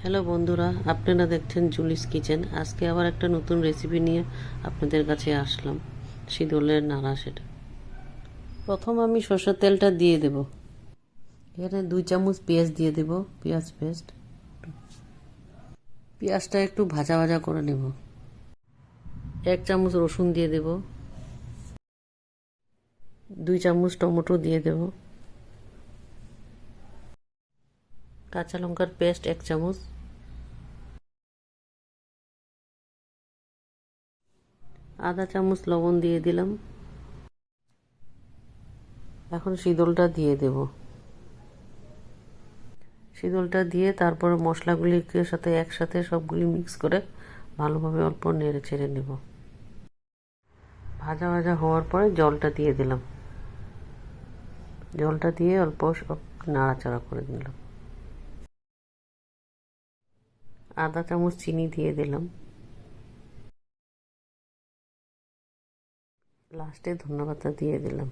Hello বন্ধুরা, আপনারা দেখছেন জুলিস কিচেন। আজকে আবার একটা নতুন রেসিপি নিয়ে আপনাদের কাছে আসলাম। শীতলের নাড়া সেটা। প্রথম আমি সরষের তেলটা দিয়ে দেব। এখানে 2 চামচ পেঁয়াজ দিয়ে দেব, পেঁয়াজ পেস্ট। পেঁয়াজটা একটু ভাজা ভাজা করে নেব। 1 চামচ রসুন দিয়ে দেব। 2 চামচ টমেটো দিয়ে দেব। কাঁচা লঙ্কার পেস্ট 1 চামচ। আধা চামচ লবণ দিয়ে দিলাম। এখন শীতলটা দিয়ে দেব। শীতলটা দিয়ে তারপর মশলাগুলিকে সাথে একসাথে সবগুলি মিক্স করে ভালোভাবে অল্প নেড়ে ছেড়ে নেব। ভাজা ভাজা হওয়ার পরে জলটা দিয়ে দিলাম। জলটা দিয়ে অল্প নাড়াচাড়া করে দিলাম। আধা চামচ চিনি দিয়ে দিলাম। লাস্টে ধনেপাতা দিয়ে দিলাম।